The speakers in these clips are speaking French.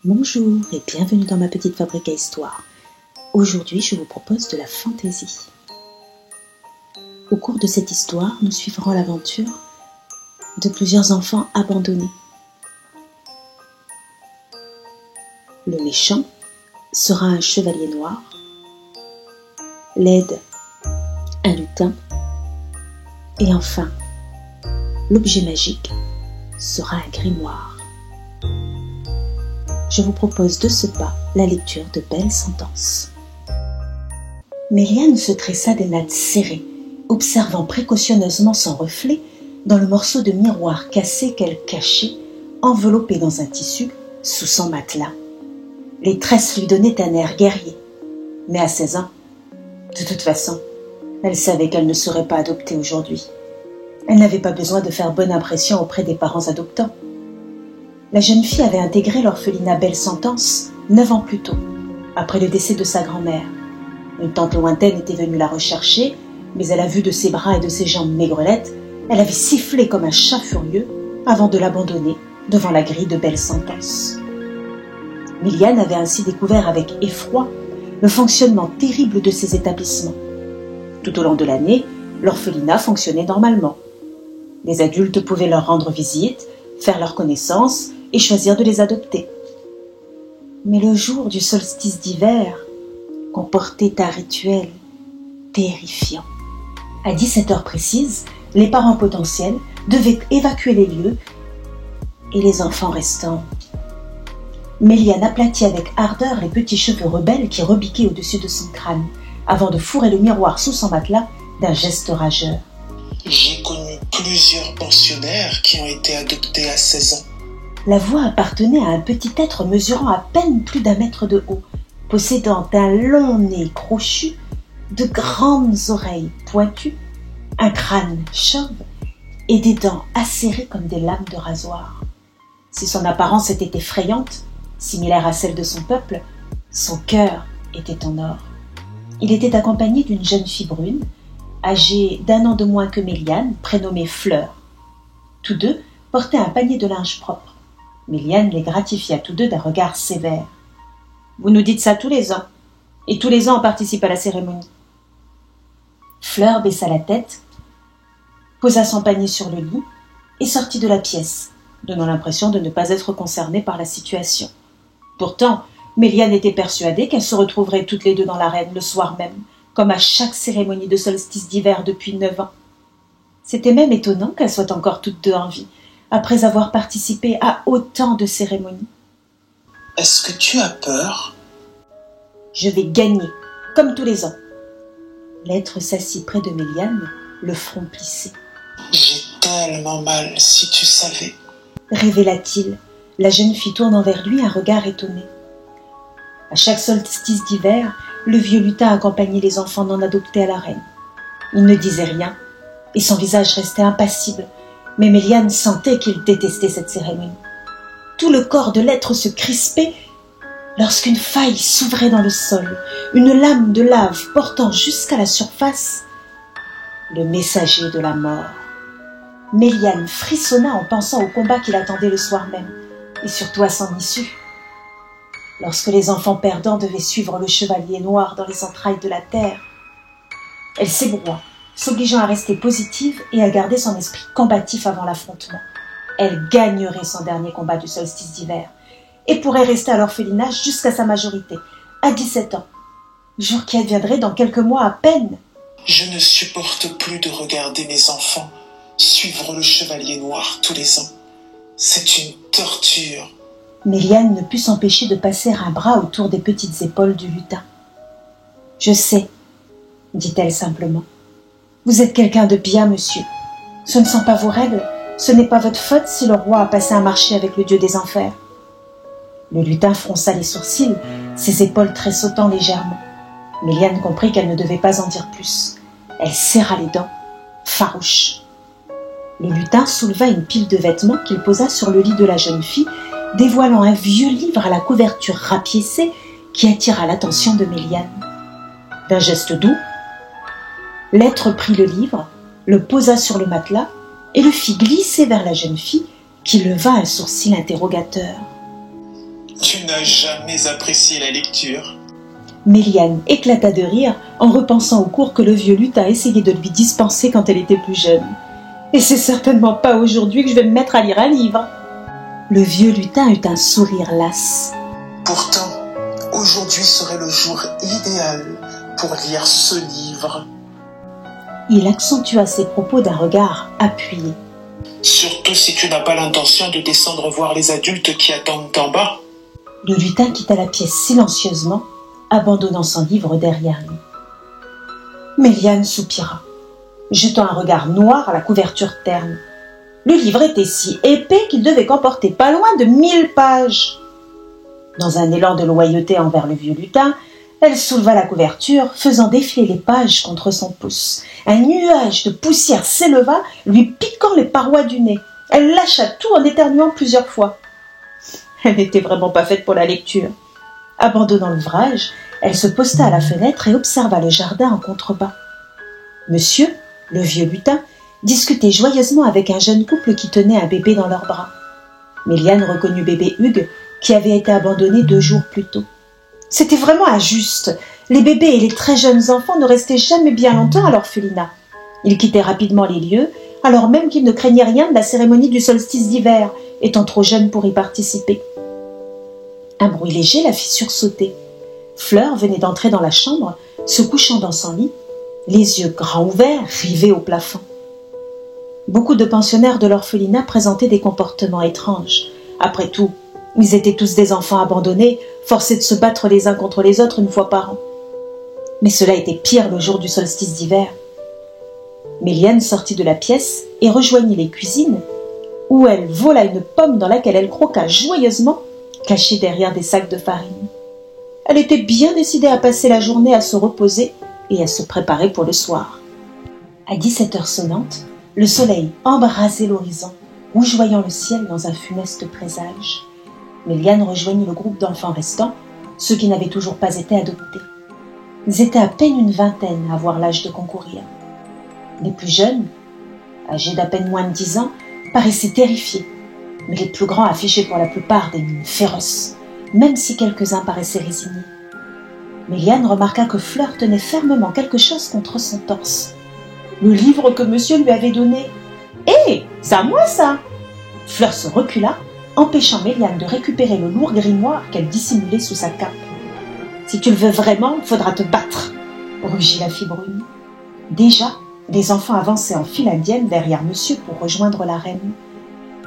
Bonjour et bienvenue dans ma petite fabrique à histoire. Aujourd'hui, je vous propose de la fantaisie. Au cours de cette histoire, nous suivrons l'aventure de plusieurs enfants abandonnés. Le méchant sera un chevalier noir, l'aide un lutin, et enfin, l'objet magique sera un grimoire. Je vous propose de ce pas la lecture de Belle Sentence. Méliane se tressa des nattes serrées, observant précautionneusement son reflet dans le morceau de miroir cassé qu'elle cachait, enveloppé dans un tissu, sous son matelas. Les tresses lui donnaient un air guerrier. Mais à 16 ans, de toute façon, elle savait qu'elle ne serait pas adoptée aujourd'hui. Elle n'avait pas besoin de faire bonne impression auprès des parents adoptants. La jeune fille avait intégré l'orphelinat Belle Sentence 9 ans plus tôt, après le décès de sa grand-mère. Une tante lointaine était venue la rechercher, mais à la vue de ses bras et de ses jambes maigrelettes, elle avait sifflé comme un chat furieux avant de l'abandonner devant la grille de Belle Sentence. Méliane avait ainsi découvert avec effroi le fonctionnement terrible de ces établissements. Tout au long de l'année, l'orphelinat fonctionnait normalement. Les adultes pouvaient leur rendre visite, faire leur connaissance et choisir de les adopter. Mais le jour du solstice d'hiver comportait un rituel terrifiant. À 17h précises, les parents potentiels devaient évacuer les lieux et les enfants restants. Méliane aplatit avec ardeur les petits cheveux rebelles qui rebiquaient au-dessus de son crâne, avant de fourrer le miroir sous son matelas d'un geste rageur. J'ai connu plusieurs pensionnaires qui ont été adoptés à 16 ans. La voix appartenait à un petit être mesurant à peine plus d'1 mètre de haut, possédant un long nez crochu, de grandes oreilles pointues, un crâne chauve et des dents acérées comme des lames de rasoir. Si son apparence était effrayante, similaire à celle de son peuple, son cœur était en or. Il était accompagné d'une jeune fille brune, âgée d'1 an de moins que Méliane, prénommée Fleur. Tous deux portaient un panier de linge propre. Méliane les gratifia tous deux d'un regard sévère. « Vous nous dites ça tous les ans, et tous les ans on participe à la cérémonie. » Fleur baissa la tête, posa son panier sur le lit et sortit de la pièce, donnant l'impression de ne pas être concernée par la situation. Pourtant, Méliane était persuadée qu'elles se retrouveraient toutes les deux dans l'arène le soir même, comme à chaque cérémonie de solstice d'hiver depuis 9 ans. C'était même étonnant qu'elles soient encore toutes deux en vie, après avoir participé à autant de cérémonies. « Est-ce que tu as peur ?»« Je vais gagner, comme tous les ans. » L'être s'assit près de Méliane, le front plissé. « J'ai tellement mal, si tu savais. » révéla-t-il. La jeune fille tournant vers lui un regard étonné. À chaque solstice d'hiver, le vieux lutin accompagnait les enfants non adoptés à l'arène. Il ne disait rien, et son visage restait impassible, mais Méliane sentait qu'il détestait cette cérémonie. Tout le corps de l'être se crispait lorsqu'une faille s'ouvrait dans le sol, une lame de lave portant jusqu'à la surface le messager de la mort. Méliane frissonna en pensant au combat qui l'attendait le soir même, et surtout à son issue. Lorsque les enfants perdants devaient suivre le chevalier noir dans les entrailles de la terre, elle s'ébroua, s'obligeant à rester positive et à garder son esprit combatif avant l'affrontement. Elle gagnerait son dernier combat du solstice d'hiver et pourrait rester à l'orphelinat jusqu'à sa majorité, à 17 ans, jour qui adviendrait dans quelques mois à peine. Je ne supporte plus de regarder mes enfants suivre le chevalier noir tous les ans. C'est une torture. Méliane ne put s'empêcher de passer un bras autour des petites épaules du lutin. « Je sais, » dit-elle simplement. « Vous êtes quelqu'un de bien, monsieur. Ce ne sont pas vos règles, ce n'est pas votre faute si le roi a passé un marché avec le dieu des enfers. » Le lutin fronça les sourcils, ses épaules tressautant légèrement. Méliane comprit qu'elle ne devait pas en dire plus. Elle serra les dents, farouche. Le lutin souleva une pile de vêtements qu'il posa sur le lit de la jeune fille, dévoilant un vieux livre à la couverture rapiécée qui attira l'attention de Méliane. D'un geste doux, l'être prit le livre, le posa sur le matelas et le fit glisser vers la jeune fille qui leva un sourcil interrogateur. Tu n'as jamais apprécié la lecture. Méliane éclata de rire en repensant au cours que le vieux lutin a essayé de lui dispenser quand elle était plus jeune. Et c'est certainement pas aujourd'hui que je vais me mettre à lire un livre. Le vieux lutin eut un sourire las. Pourtant, aujourd'hui serait le jour idéal pour lire ce livre. Il accentua ses propos d'un regard appuyé. Surtout si tu n'as pas l'intention de descendre voir les adultes qui attendent en bas. Le lutin quitta la pièce silencieusement, abandonnant son livre derrière lui. Méliane soupira, jetant un regard noir à la couverture terne. Le livre était si épais qu'il devait comporter pas loin de 1000 pages. Dans un élan de loyauté envers le vieux lutin, elle souleva la couverture, faisant défiler les pages contre son pouce. Un nuage de poussière s'éleva, lui piquant les parois du nez. Elle lâcha tout en éternuant plusieurs fois. Elle n'était vraiment pas faite pour la lecture. Abandonnant l'ouvrage, elle se posta à la fenêtre et observa le jardin en contrebas. Monsieur, le vieux lutin, discutait joyeusement avec un jeune couple qui tenait un bébé dans leurs bras. Méliane reconnut bébé Hugues, qui avait été abandonné 2 jours plus tôt. C'était vraiment injuste. Les bébés et les très jeunes enfants ne restaient jamais bien longtemps à l'orphelinat. Ils quittaient rapidement les lieux, alors même qu'ils ne craignaient rien de la cérémonie du solstice d'hiver, étant trop jeunes pour y participer. Un bruit léger la fit sursauter. Fleur venait d'entrer dans la chambre, se couchant dans son lit, les yeux grands ouverts, rivés au plafond. Beaucoup de pensionnaires de l'orphelinat présentaient des comportements étranges. Après tout, ils étaient tous des enfants abandonnés, forcés de se battre les uns contre les autres 1 fois par an. Mais cela était pire le jour du solstice d'hiver. Méliane sortit de la pièce et rejoignit les cuisines, où elle vola une pomme dans laquelle elle croqua joyeusement, cachée derrière des sacs de farine. Elle était bien décidée à passer la journée à se reposer et à se préparer pour le soir. À 17h sonnantes, le soleil embrasait l'horizon, rougeoyant le ciel dans un funeste présage. Méliane rejoignit le groupe d'enfants restants, ceux qui n'avaient toujours pas été adoptés. Ils étaient à peine une vingtaine à avoir l'âge de concourir. Les plus jeunes, âgés d'à peine moins de 10 ans, paraissaient terrifiés, mais les plus grands affichaient pour la plupart des mines féroces, même si quelques-uns paraissaient résignés. Méliane remarqua que Fleur tenait fermement quelque chose contre son torse. Le livre que monsieur lui avait donné. « Hé, c'est à moi ça !» Fleur se recula, empêchant Méliane de récupérer le lourd grimoire qu'elle dissimulait sous sa cape. « Si tu le veux vraiment, il faudra te battre !» rugit la fille brune. Déjà, les enfants avançaient en file indienne derrière monsieur pour rejoindre la reine.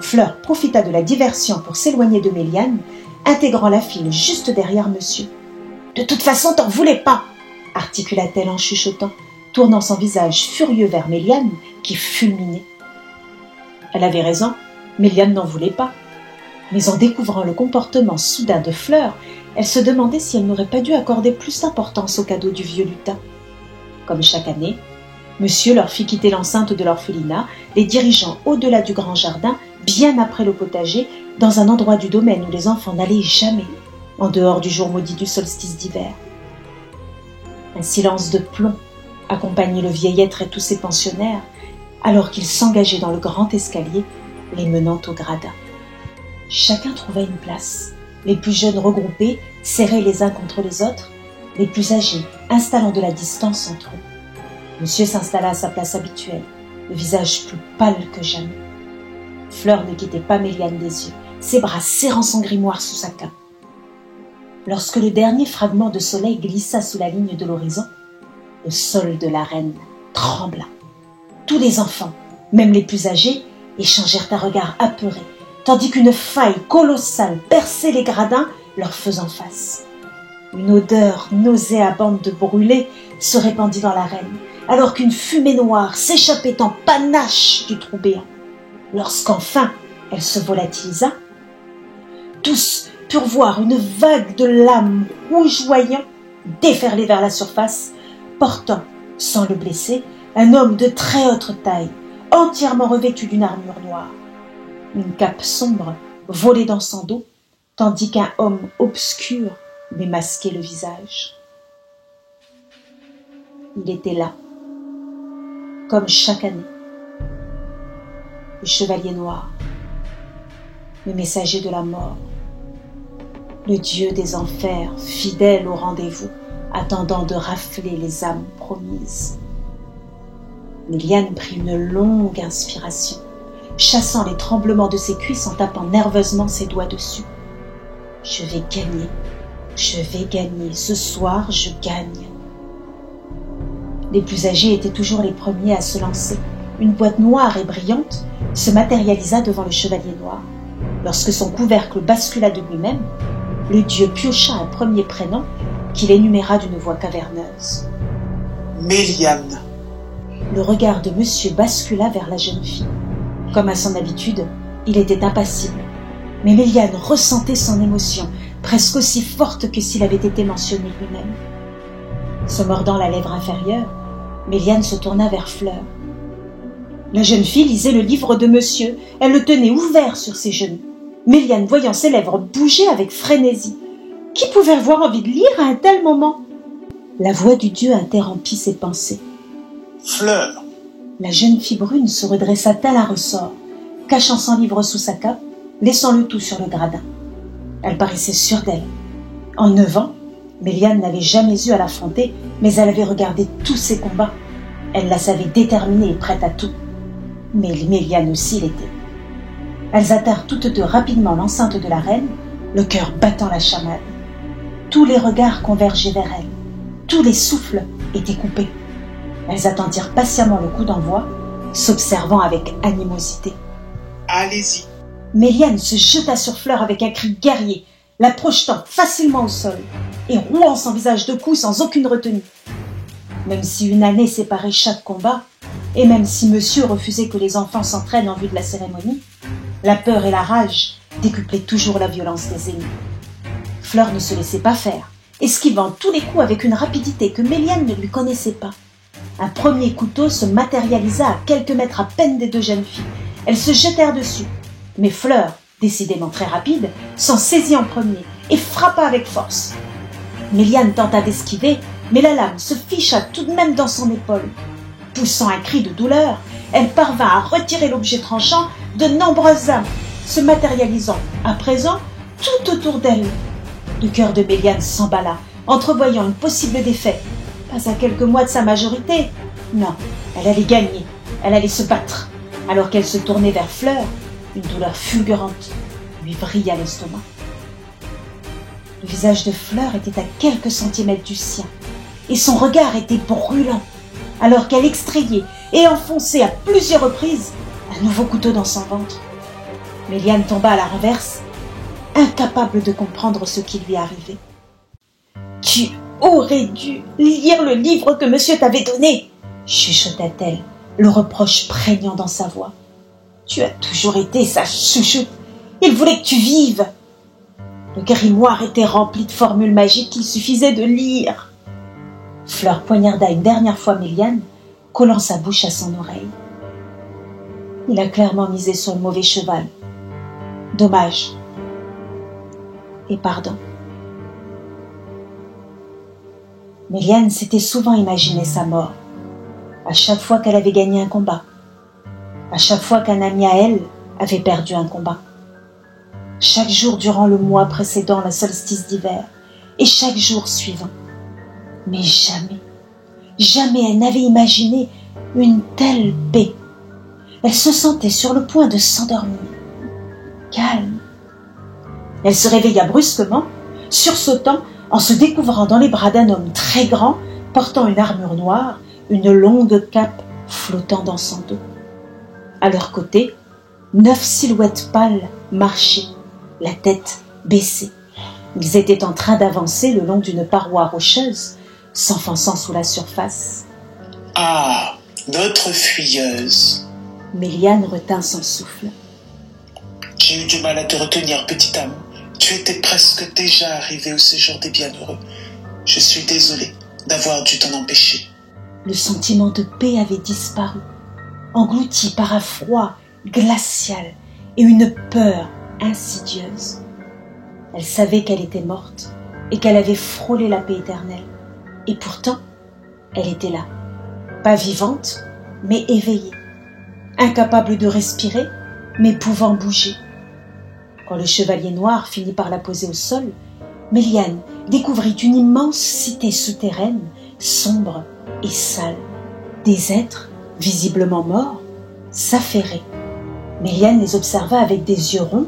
Fleur profita de la diversion pour s'éloigner de Méliane, intégrant la file juste derrière monsieur. « De toute façon, t'en voulais pas !» articula-t-elle en chuchotant, tournant son visage furieux vers Méliane, qui fulminait. Elle avait raison, Méliane n'en voulait pas. Mais en découvrant le comportement soudain de Fleur, elle se demandait si elle n'aurait pas dû accorder plus d'importance au cadeau du vieux lutin. Comme chaque année, monsieur leur fit quitter l'enceinte de l'orphelinat, les dirigeant au-delà du grand jardin, bien après le potager, dans un endroit du domaine où les enfants n'allaient jamais, en dehors du jour maudit du solstice d'hiver. Un silence de plomb accompagnait le vieil être et tous ses pensionnaires, alors qu'ils s'engageaient dans le grand escalier, les menant au gradin. Chacun trouvait une place, les plus jeunes regroupés, serrés les uns contre les autres, les plus âgés installant de la distance entre eux. Monsieur s'installa à sa place habituelle, le visage plus pâle que jamais. Fleur ne quittait pas Méliane des yeux, ses bras serrant son grimoire sous sa cape. Lorsque le dernier fragment de soleil glissa sous la ligne de l'horizon, le sol de la reine trembla. Tous les enfants, même les plus âgés, échangèrent un regard apeuré, tandis qu'une faille colossale perçait les gradins, leur faisant face. Une odeur nauséabonde de brûlé se répandit dans l'arène, alors qu'une fumée noire s'échappait en panache du trou béant. Lorsqu'enfin elle se volatilisa, tous purent voir une vague de lames rougeoyant déferler vers la surface, portant, sans le blesser, un homme de très haute taille, entièrement revêtu d'une armure noire. Une cape sombre volait dans son dos, tandis qu'un homme obscur lui masquait le visage. Il était là, comme chaque année. Le chevalier noir, le messager de la mort, le dieu des enfers, fidèle au rendez-vous, attendant de rafler les âmes promises. Méliane prit une longue inspiration, chassant les tremblements de ses cuisses en tapant nerveusement ses doigts dessus. « Je vais gagner, ce soir je gagne. » Les plus âgés étaient toujours les premiers à se lancer. Une boîte noire et brillante se matérialisa devant le chevalier noir. Lorsque son couvercle bascula de lui-même, le dieu piocha un premier prénom qu'il énuméra d'une voix caverneuse. Méliane. Le regard de monsieur bascula vers la jeune fille. Comme à son habitude, il était impassible. Mais Méliane ressentait son émotion, presque aussi forte que s'il avait été mentionné lui-même. Se mordant la lèvre inférieure, Méliane se tourna vers Fleur. La jeune fille lisait le livre de monsieur. Elle le tenait ouvert sur ses genoux. Méliane, voyant ses lèvres bouger avec frénésie. Qui pouvait avoir envie de lire à un tel moment? La voix du dieu interrompit ses pensées. Fleur. La jeune fille brune se redressa tel un ressort, cachant son livre sous sa cape, laissant le tout sur le gradin. Elle paraissait sûre d'elle. En 9 ans, Méliane n'avait jamais eu à l'affronter, mais elle avait regardé tous ses combats. Elle la savait déterminée et prête à tout. Mais Méliane aussi l'était. Elles atteinrent toutes deux rapidement l'enceinte de la reine, le cœur battant la chamade. Tous les regards convergeaient vers elle. Tous les souffles étaient coupés. Elles attendirent patiemment le coup d'envoi, s'observant avec animosité. Allez-y. Méliane se jeta sur Fleur avec un cri guerrier, la projetant facilement au sol et rouant son visage de coups sans aucune retenue. Même si une année séparait chaque combat, et même si monsieur refusait que les enfants s'entraînent en vue de la cérémonie, la peur et la rage décuplaient toujours la violence des ennemis. Fleur ne se laissait pas faire, esquivant tous les coups avec une rapidité que Méliane ne lui connaissait pas. Un premier couteau se matérialisa à quelques mètres à peine des deux jeunes filles. Elles se jetèrent dessus, mais Fleur, décidément très rapide, s'en saisit en premier et frappa avec force. Méliane tenta d'esquiver, mais la lame se ficha tout de même dans son épaule. Poussant un cri de douleur, elle parvint à retirer l'objet tranchant, de nombreuses lames se matérialisant à présent tout autour d'elle. Le cœur de Méliane s'emballa, entrevoyant une possible défaite. Pas à quelques mois de sa majorité. Non, elle allait gagner, elle allait se battre. Alors qu'elle se tournait vers Fleur, une douleur fulgurante lui vrilla l'estomac. Le visage de Fleur était à quelques centimètres du sien, et son regard était brûlant, alors qu'elle extrayait et enfonçait à plusieurs reprises un nouveau couteau dans son ventre. Méliane tomba à la renverse, incapable de comprendre ce qui lui arrivait. « Tu aurais dû lire le livre que monsieur t'avait donné !» chuchota-t-elle, le reproche prégnant dans sa voix. « Tu as toujours été sa chouchoute. Il voulait que tu vives. » Le grimoire était rempli de formules magiques qu'il suffisait de lire. Fleur poignarda une dernière fois Méliane, collant sa bouche à son oreille. Il a clairement misé sur le mauvais cheval. Dommage. Et pardon. Méliane s'était souvent imaginé sa mort, à chaque fois qu'elle avait gagné un combat, à chaque fois qu'un ami à elle avait perdu un combat, chaque jour durant le mois précédant le solstice d'hiver et chaque jour suivant. Mais jamais elle n'avait imaginé une telle paix. Elle se sentait sur le point de s'endormir, calme. Elle se réveilla brusquement, sursautant en se découvrant dans les bras d'un homme très grand, portant une armure noire, une longue cape flottant dans son dos. À leur côté, 9 silhouettes pâles marchaient, la tête baissée. Ils étaient en train d'avancer le long d'une paroi rocheuse, s'enfonçant sous la surface. « Ah, notre fuyeuse !» Méliane retint son souffle. « J'ai eu du mal à te retenir, petite âme. Tu étais presque déjà arrivée au séjour des bienheureux. Je suis désolée d'avoir dû t'en empêcher. » Le sentiment de paix avait disparu, englouti par un froid glacial et une peur insidieuse. Elle savait qu'elle était morte et qu'elle avait frôlé la paix éternelle. Et pourtant, elle était là, pas vivante, mais éveillée, incapable de respirer, mais pouvant bouger. Quand le chevalier noir finit par la poser au sol, Méliane découvrit une immense cité souterraine, sombre et sale. Des êtres, visiblement morts, s'affairaient. Méliane les observa avec des yeux ronds,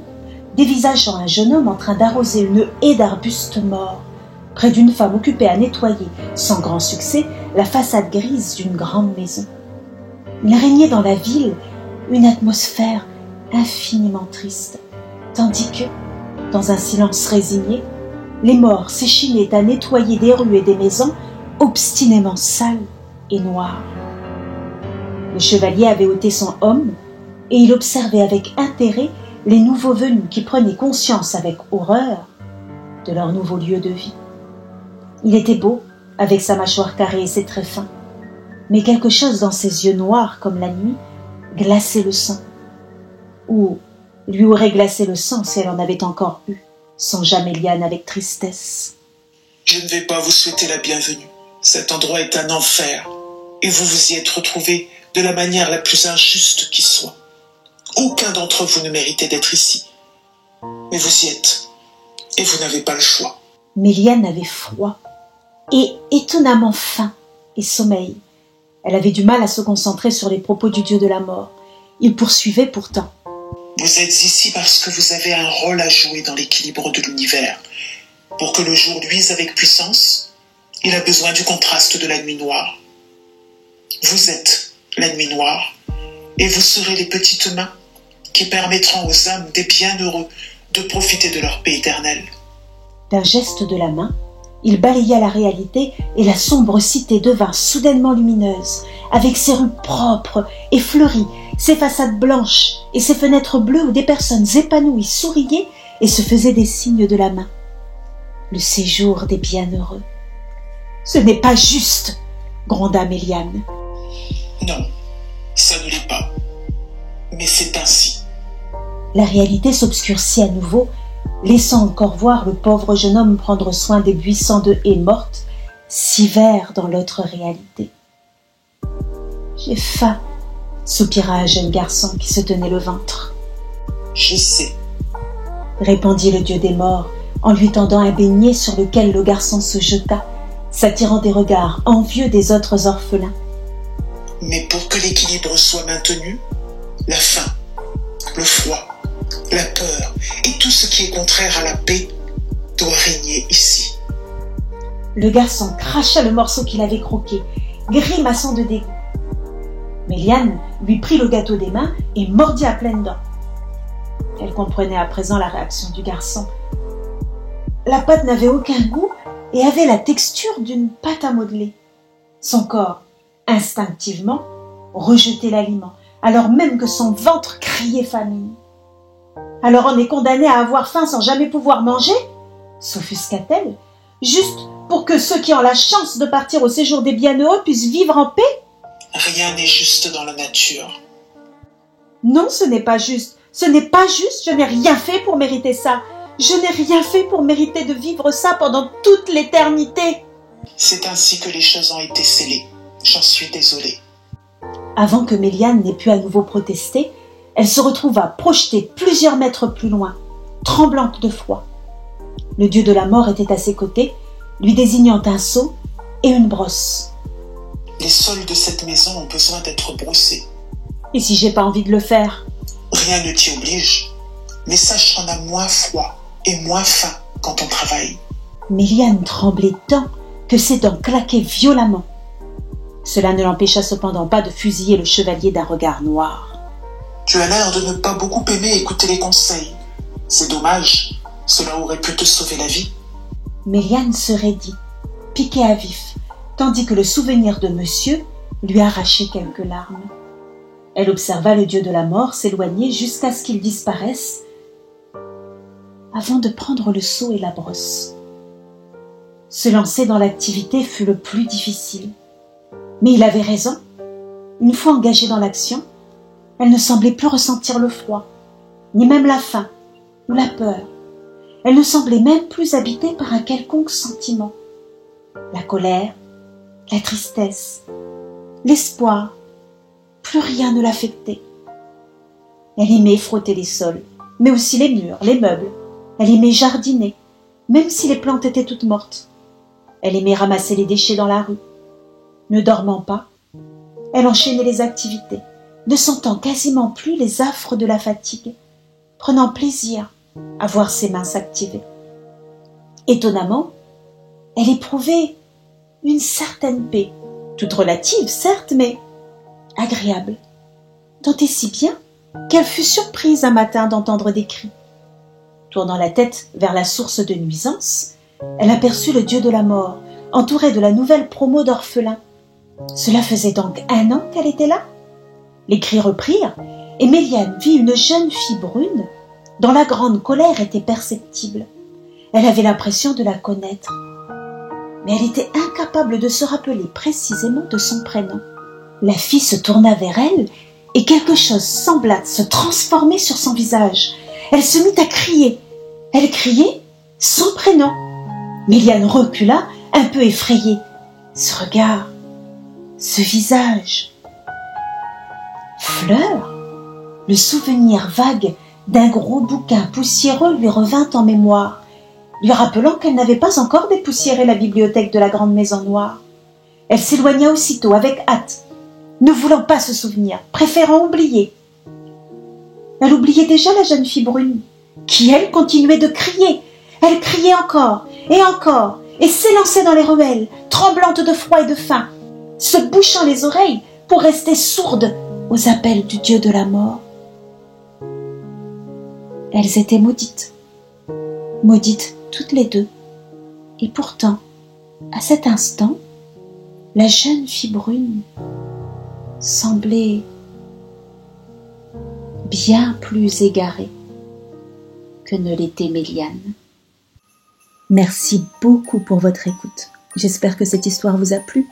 dévisageant un jeune homme en train d'arroser une haie d'arbustes morts, près d'une femme occupée à nettoyer, sans grand succès, la façade grise d'une grande maison. Il régnait dans la ville une atmosphère infiniment triste, tandis que, dans un silence résigné, les morts s'échinaient à nettoyer des rues et des maisons obstinément sales et noires. Le chevalier avait ôté son homme et il observait avec intérêt les nouveaux venus qui prenaient conscience avec horreur de leur nouveau lieu de vie. Il était beau, avec sa mâchoire carrée et ses traits fins, mais quelque chose dans ses yeux noirs comme la nuit glaçait le sang, ou lui aurait glacé le sang si elle en avait encore eu, songea Méliane avec tristesse. Je ne vais pas vous souhaiter la bienvenue. Cet endroit est un enfer, et vous vous y êtes retrouvés de la manière la plus injuste qui soit. Aucun d'entre vous ne méritait d'être ici. Mais vous y êtes, et vous n'avez pas le choix. Méliane avait froid, et étonnamment faim et sommeil. Elle avait du mal à se concentrer sur les propos du dieu de la mort. Il poursuivait pourtant. Vous êtes ici parce que vous avez un rôle à jouer dans l'équilibre de l'univers. Pour que le jour luise avec puissance, il a besoin du contraste de la nuit noire. Vous êtes la nuit noire, et vous serez les petites mains qui permettront aux âmes des bienheureux de profiter de leur paix éternelle. D'un geste de la main, il balaya la réalité et la sombre cité devint soudainement lumineuse, avec ses rues propres et fleuries, ses façades blanches et ses fenêtres bleues où des personnes épanouies souriaient et se faisaient des signes de la main. Le séjour des bienheureux. « Ce n'est pas juste !» gronda Méliane. Non, ça ne l'est pas. Mais c'est ainsi. La réalité s'obscurcit à nouveau, laissant encore voir le pauvre jeune homme prendre soin des buissons de haies mortes, si verts dans l'autre réalité. « J'ai faim !» soupira un jeune garçon qui se tenait le ventre. « Je sais !» répondit le dieu des morts en lui tendant un beignet sur lequel le garçon se jeta, s'attirant des regards envieux des autres orphelins. Mais pour que l'équilibre soit maintenu, la faim, le froid, la peur et tout ce qui est contraire à la paix doit régner ici. Le garçon cracha le morceau qu'il avait croqué, grimaçant de dégoût. Méliane lui prit le gâteau des mains et mordit à pleines dents. Elle comprenait à présent la réaction du garçon. La pâte n'avait aucun goût et avait la texture d'une pâte à modeler. Son corps, instinctivement, rejetait l'aliment, alors même que son ventre criait famine. « Alors on est condamné à avoir faim sans jamais pouvoir manger ?» s'offusqua-t-elle, juste pour que ceux qui ont la chance de partir au séjour des bienheureux puissent vivre en paix ? Rien n'est juste dans la nature. Non, ce n'est pas juste. Ce n'est pas juste, je n'ai rien fait pour mériter ça. Je n'ai rien fait pour mériter de vivre ça pendant toute l'éternité. C'est ainsi que les choses ont été scellées. J'en suis désolée. Avant que Méliane n'ait pu à nouveau protester, elle se retrouva projetée plusieurs mètres plus loin, tremblante de froid. Le dieu de la mort était à ses côtés, lui désignant un seau et une brosse. Les sols de cette maison ont besoin d'être brossés. Et si j'ai pas envie de le faire ? Rien ne t'y oblige, mais sache qu'on a moins froid et moins faim quand on travaille. Méliane tremblait tant que ses dents claquaient violemment. Cela ne l'empêcha cependant pas de fusiller le chevalier d'un regard noir. Tu as l'air de ne pas beaucoup aimer écouter les conseils. C'est dommage, cela aurait pu te sauver la vie. Méliane se raidit, piquée à vif, tandis que le souvenir de monsieur lui arrachait quelques larmes. Elle observa le dieu de la mort s'éloigner jusqu'à ce qu'il disparaisse, avant de prendre le seau et la brosse. Se lancer dans l'activité fut le plus difficile. Mais il avait raison. Une fois engagée dans l'action, elle ne semblait plus ressentir le froid, ni même la faim ou la peur. Elle ne semblait même plus habitée par un quelconque sentiment. La colère, la tristesse, l'espoir, plus rien ne l'affectait. Elle aimait frotter les sols, mais aussi les murs, les meubles. Elle aimait jardiner, même si les plantes étaient toutes mortes. Elle aimait ramasser les déchets dans la rue. Ne dormant pas, elle enchaînait les activités, ne sentant quasiment plus les affres de la fatigue, prenant plaisir à voir ses mains s'activer. Étonnamment, elle éprouvait une certaine paix, toute relative certes, mais agréable, tant et si bien qu'elle fut surprise un matin d'entendre des cris. Tournant la tête vers la source de nuisance, elle aperçut le dieu de la mort, entouré de la nouvelle promo d'orphelins. Cela faisait donc 1 an qu'elle était là. Les cris reprirent, et Méliane vit une jeune fille brune, dont la grande colère était perceptible. Elle avait l'impression de la connaître, mais elle était incapable de se rappeler précisément de son prénom. La fille se tourna vers elle, et quelque chose sembla se transformer sur son visage. Elle se mit à crier. Elle criait son prénom. Méliane recula, un peu effrayée. Ce regard, ce visage. Fleur, le souvenir vague d'un gros bouquin poussiéreux lui revint en mémoire, lui rappelant qu'elle n'avait pas encore dépoussiéré la bibliothèque de la grande maison noire. Elle s'éloigna aussitôt, avec hâte, ne voulant pas se souvenir, préférant oublier. Elle oubliait déjà la jeune fille brune, qui, elle, continuait de crier. Elle criait encore, et s'élançait dans les ruelles, tremblante de froid et de faim, se bouchant les oreilles pour rester sourde aux appels du dieu de la mort. Elles étaient maudites toutes les deux. Et pourtant, à cet instant, la jeune fille brune semblait bien plus égarée que ne l'était Méliane. Merci beaucoup pour votre écoute. J'espère que cette histoire vous a plu.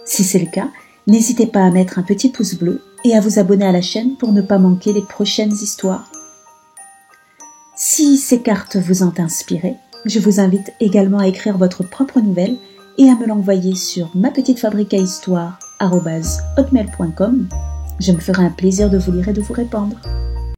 Si c'est le cas, n'hésitez pas à mettre un petit pouce bleu et à vous abonner à la chaîne pour ne pas manquer les prochaines histoires. Si ces cartes vous ont inspiré, je vous invite également à écrire votre propre nouvelle et à me l'envoyer sur mapetitefabriqueahistoire@hotmail.com. Je me ferai un plaisir de vous lire et de vous répondre.